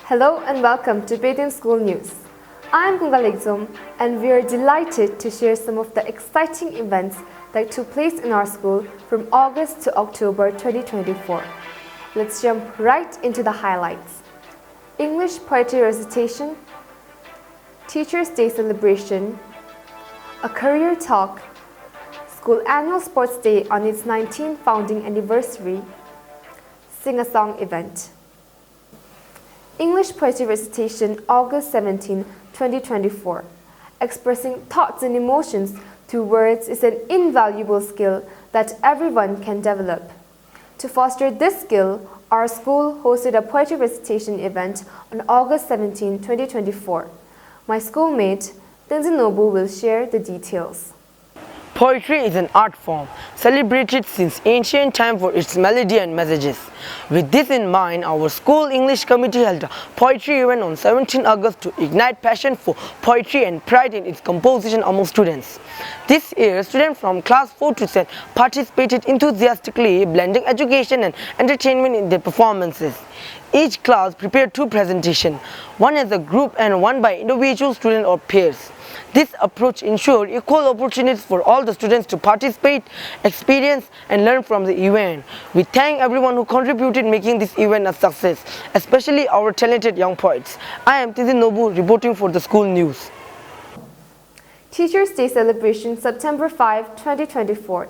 Hello and welcome to Petoen School News. I am Kungal Exom and we are delighted to share some of the exciting events that took place in our school from August to October 2024. Let's jump right into the highlights. English poetry recitation, Teachers' Day celebration, a career talk, school annual sports day on its 19th founding anniversary, sing-a-song event. English poetry recitation, August 17, 2024. Expressing thoughts and emotions through words is an invaluable skill that everyone can develop. To foster this skill, our school hosted a poetry recitation event on August 17, 2024. My schoolmate, Tenzin Nobu, will share the details. Poetry is an art form, celebrated since ancient time for its melody and messages. With this in mind, our school English committee held a poetry event on 17 August to ignite passion for poetry and pride in its composition among students. This year, students from class 4 to 10 participated enthusiastically, blending education and entertainment in their performances. Each class prepared two presentations, one as a group and one by individual student or peers. This approach ensured equal opportunities for all the students to participate, experience, and learn from the event. We thank everyone who contributed making this event a success, especially our talented young poets. I am Tenzin Nobu reporting for the school news. Teachers' Day celebration, September 5, 2024.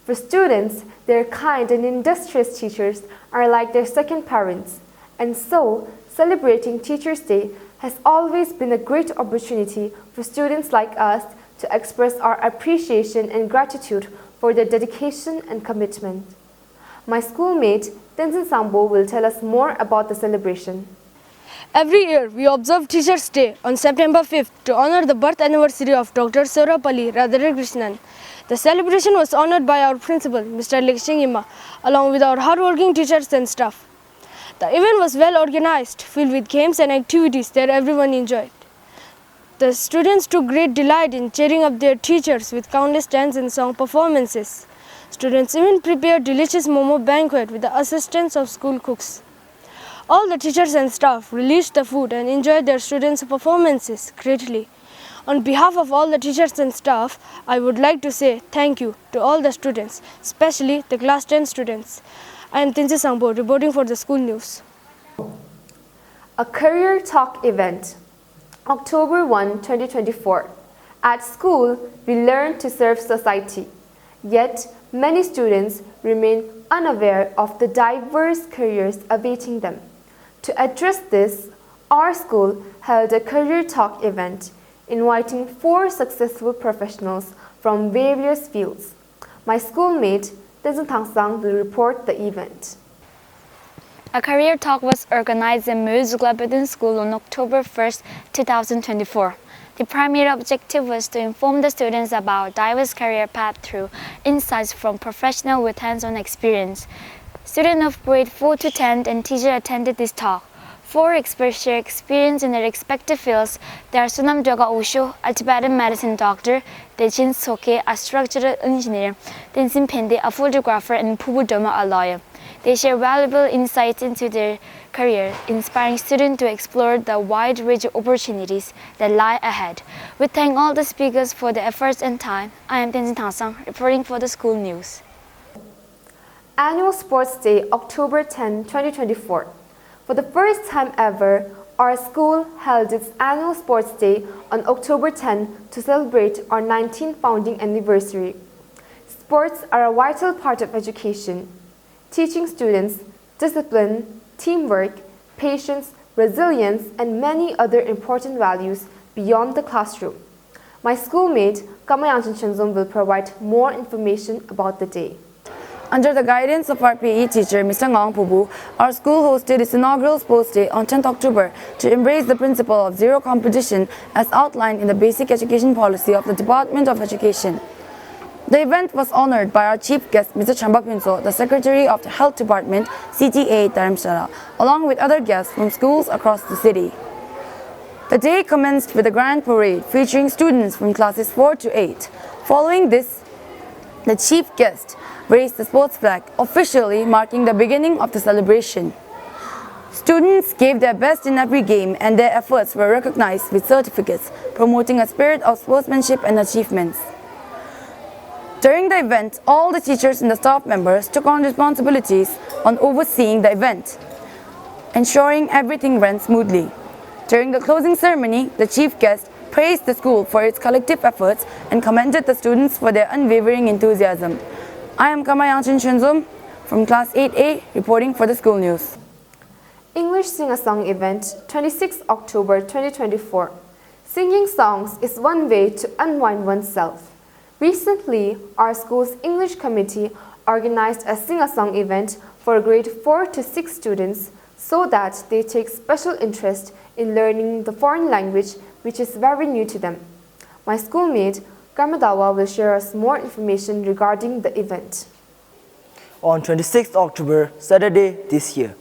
For students, their kind and industrious teachers are like their second parents. And so, celebrating Teachers' Day has always been a great opportunity for students like us to express our appreciation and gratitude for their dedication and commitment. My schoolmate, Tenzin Sambo, will tell us more about the celebration. Every year, we observe Teachers' Day on September 5th to honor the birth anniversary of Dr. Sarvepalli Radhakrishnan. The celebration was honored by our principal, Mr. Lekshing Ima, along with our hardworking teachers and staff. The event was well organized, filled with games and activities that everyone enjoyed. The students took great delight in cheering up their teachers with countless dance and song performances. Students even prepared delicious momo banquet with the assistance of school cooks. All the teachers and staff relished the food and enjoyed their students' performances greatly. On behalf of all the teachers and staff, I would like to say thank you to all the students, especially the class 10 students. I am Tenzin Sambo reporting for the school news. A career talk event, October 1, 2024. At school, we learn to serve society. Yet, many students remain unaware of the diverse careers awaiting them. To address this, our school held a career talk event, inviting 4 successful professionals from various fields. My schoolmate, Tenzin Tangsang, will report the event. A career talk was organized in Petoen School on October 1st, 2024. The primary objective was to inform the students about diverse career paths through insights from professionals with hands-on experience. Students of grade 4 to 10 and teachers attended this talk. 4 experts share experience in their respective fields. They are Sunam Joga Osho, a Tibetan medicine doctor, Dejin Soke, a structural engineer, Tenzin Pende, a photographer, and Pubu Doma, a lawyer. They share valuable insights into their career, inspiring students to explore the wide range of opportunities that lie ahead. We thank all the speakers for their efforts and time. I am Tenzin Tangsang, reporting for the school news. Annual Sports Day, October 10, 2024. For the first time ever, our school held its annual sports day on October 10 to celebrate our 19th founding anniversary. Sports are a vital part of education, teaching students discipline, teamwork, patience, resilience, and many other important values beyond the classroom. My schoolmate, Kamayanshin Chenzom, will provide more information about the day. Under the guidance of our PE teacher, Mr. Ngong Pubu, our school hosted its inaugural sports day on 10th October to embrace the principle of zero competition as outlined in the basic education policy of the Department of Education. The event was honored by our chief guest, Mr. Chamba Pinso, the Secretary of the Health Department, CTA Dharamshala, along with other guests from schools across the city. The day commenced with a grand parade featuring students from classes 4 to 8. Following this, the chief guest raised the sports flag, officially marking the beginning of the celebration. Students gave their best in every game and their efforts were recognized with certificates, promoting a spirit of sportsmanship and achievements. During the event, all the teachers and the staff members took on responsibilities on overseeing the event, ensuring everything ran smoothly. During the closing ceremony, the chief guest praised the school for its collective efforts and commended the students for their unwavering enthusiasm. I am Kamayanchin Shunzum from Class 8A reporting for the School News. English Sing-a-Song event, 26 October 2024. Singing songs is one way to unwind oneself. Recently, our school's English committee organized a sing-a-song event for grade 4 to 6 students so that they take special interest in learning the foreign language which is very new to them. My schoolmate, Kamadawa, will share us more information regarding the event. On 26th October, Saturday this year,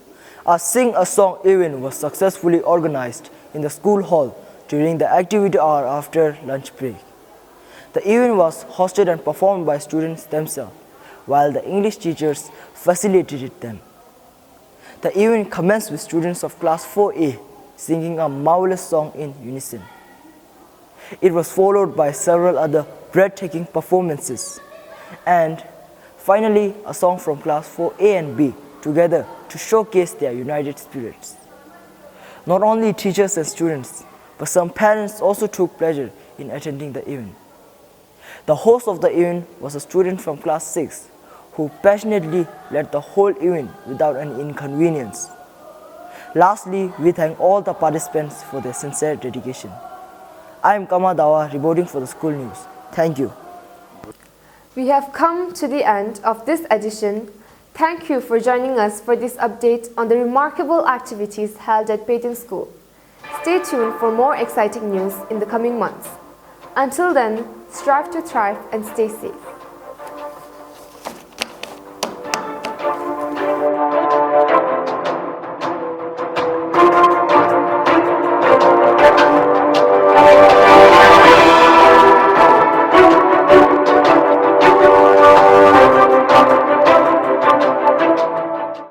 a sing-a-song event was successfully organized in the school hall during the activity hour after lunch break. The event was hosted and performed by students themselves, while the English teachers facilitated them. The event commenced with students of Class 4A singing a marvelous song in unison. It was followed by several other breathtaking performances, and finally a song from Class 4A and B together to showcase their united spirits. Not only teachers and students, but some parents also took pleasure in attending the event. The host of the event was a student from Class 6 who passionately led the whole event without any inconvenience. Lastly, we thank all the participants for their sincere dedication. I am Kamadawa reporting for the School News. Thank you. We have come to the end of this edition. Thank you for joining us for this update on the remarkable activities held at Petoen School. Stay tuned for more exciting news in the coming months. Until then, strive to thrive and stay safe.